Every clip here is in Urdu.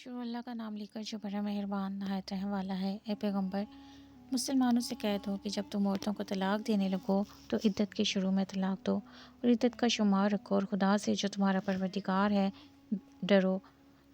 شروع اللہ کا نام لے کر جو بڑا مہربان نہایت رحم والا ہے۔ اے پیغمبر، مسلمانوں سے کہہ دو کہ جب تم عورتوں کو طلاق دینے لگو تو عدت کے شروع میں طلاق دو اور عدت کا شمار رکھو، اور خدا سے جو تمہارا پروردگار ہے ڈرو۔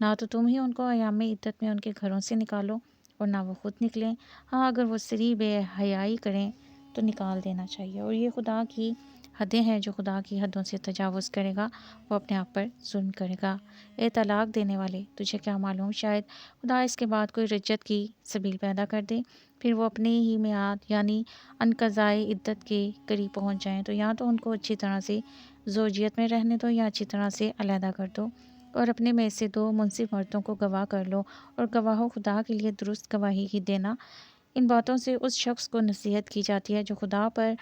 نہ تو تم ہی ان کو ایام عدت میں ان کے گھروں سے نکالو اور نہ وہ خود نکلیں۔ ہاں، اگر وہ سری بے حیائی کریں تو نکال دینا چاہیے، اور یہ خدا کی حدیں ہیں۔ جو خدا کی حدوں سے تجاوز کرے گا وہ اپنے آپ پر ظلم کرے گا۔ اے طلاق دینے والے، تجھے کیا معلوم، شاید خدا اس کے بعد کوئی رجعت کی سبیل پیدا کر دے، پھر وہ اپنے ہی میعاد یعنی انقضائے عدت کے قریب پہنچ جائیں تو یا تو ان کو اچھی طرح سے زوجیت میں رہنے دو یا اچھی طرح سے علیحدہ کر دو، اور اپنے میں سے دو منصف مردوں کو گواہ کر لو، اور گواہوں خدا کے لیے درست گواہی ہی دینا۔ ان باتوں سے اس شخص کو نصیحت کی جاتی ہے جو خدا پر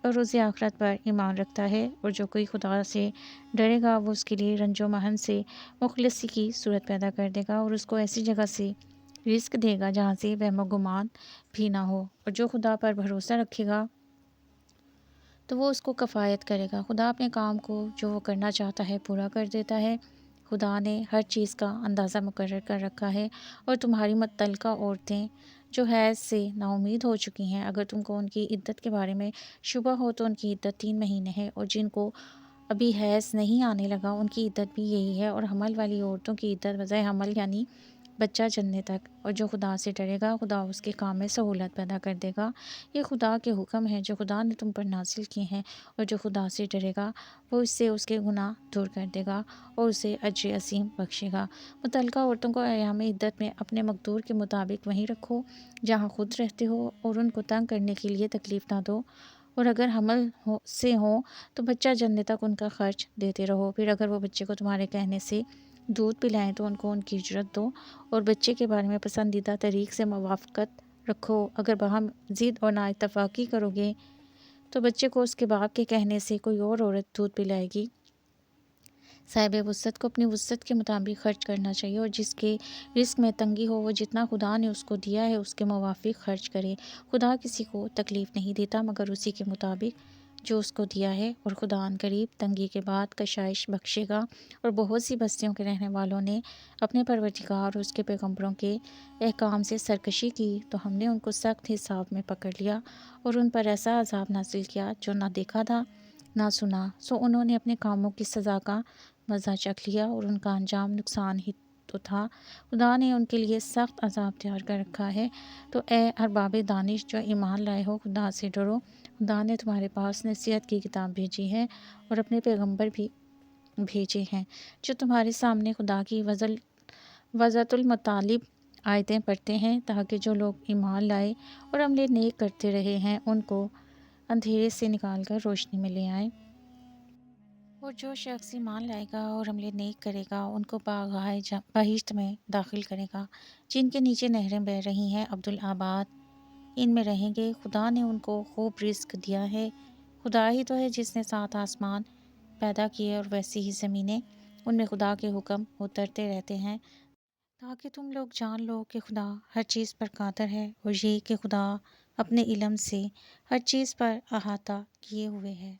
اور روز آخرت پر ایمان رکھتا ہے، اور جو کوئی خدا سے ڈرے گا وہ اس کے لیے رنج و محن سے مخلصی کی صورت پیدا کر دے گا، اور اس کو ایسی جگہ سے رزق دے گا جہاں سے وہم و گمان بھی نہ ہو، اور جو خدا پر بھروسہ رکھے گا تو وہ اس کو کفایت کرے گا۔ خدا اپنے کام کو جو وہ کرنا چاہتا ہے پورا کر دیتا ہے۔ خدا نے ہر چیز کا اندازہ مقرر کر رکھا ہے، اور تمہاری متعلقہ عورتیں جو حیض سے نا امید ہو چکی ہیں، اگر تم کو ان کی عدت کے بارے میں شبہ ہو تو ان کی عدت 3 مہینے ہے، اور جن کو ابھی حیض نہیں آنے لگا ان کی عدت بھی یہی ہے، اور حمل والی عورتوں کی عدت وضع حمل یعنی بچہ جننے تک۔ اور جو خدا سے ڈرے گا خدا اس کے کام میں سہولت پیدا کر دے گا۔ یہ خدا کے حکم ہیں جو خدا نے تم پر نازل کیے ہیں، اور جو خدا سے ڈرے گا وہ اس سے اس کے گناہ دور کر دے گا اور اسے اجر عظیم بخشے گا۔ متعلقہ عورتوں کو ایام عدت میں اپنے مقدور کے مطابق وہیں رکھو جہاں خود رہتے ہو، اور ان کو تنگ کرنے کے لیے تکلیف نہ دو، اور اگر حمل سے ہوں تو بچہ جننے تک ان کا خرچ دیتے رہو۔ پھر اگر وہ بچے کو تمہارے کہنے سے دودھ پلائیں تو ان کو ان کی اجرت دو، اور بچے کے بارے میں پسندیدہ طریق سے موافقت رکھو۔ اگر باہم ضد اور نا اتفاقی کرو گے تو بچے کو اس کے باپ کے کہنے سے کوئی اور عورت دودھ پلائے گی۔ صاحب وسعت کو اپنی وسعت کے مطابق خرچ کرنا چاہیے، اور جس کے رزق میں تنگی ہو وہ جتنا خدا نے اس کو دیا ہے اس کے موافق خرچ کرے۔ خدا کسی کو تکلیف نہیں دیتا مگر اسی کے مطابق جو اس کو دیا ہے، اور خدا ان قریب تنگی کے بعد کشائش بخشے گا۔ اور بہت سی بستیوں کے رہنے والوں نے اپنے پروردگار اور اس کے پیغمبروں کے احکام سے سرکشی کی تو ہم نے ان کو سخت حساب میں پکڑ لیا، اور ان پر ایسا عذاب نازل کیا جو نہ دیکھا تھا نہ سنا۔ سو انہوں نے اپنے کاموں کی سزا کا مزہ چکھ لیا، اور ان کا انجام نقصان ہی تو تھا۔ خدا نے ان کے لیے سخت عذاب تیار کر رکھا ہے۔ تو اے ارباب دانش جو ایمان لائے ہو، خدا سے ڈرو۔ خدا نے تمہارے پاس نصیحت کی کتاب بھیجی ہے اور اپنے پیغمبر بھی بھیجے ہیں جو تمہارے سامنے خدا کی وضعت المطالب آیتیں پڑھتے ہیں، تاکہ جو لوگ ایمان لائے اور عمل نیک کرتے رہے ہیں ان کو اندھیرے سے نکال کر روشنی میں لے آئیں، اور جو شخص ایمان لائے گا اور عمل نیک کرے گا ان کو باغائے بہشت میں داخل کرے گا جن کے نیچے نہریں بہہ رہی ہیں، عبدالآباد ان میں رہیں گے۔ خدا نے ان کو خوب رزق دیا ہے۔ خدا ہی تو ہے جس نے 7 آسمان پیدا کیے اور ویسی ہی زمینیں، ان میں خدا کے حکم اترتے رہتے ہیں، تاکہ تم لوگ جان لو کہ خدا ہر چیز پر قادر ہے، اور یہ کہ خدا اپنے علم سے ہر چیز پر احاطہ کیے ہوئے ہے۔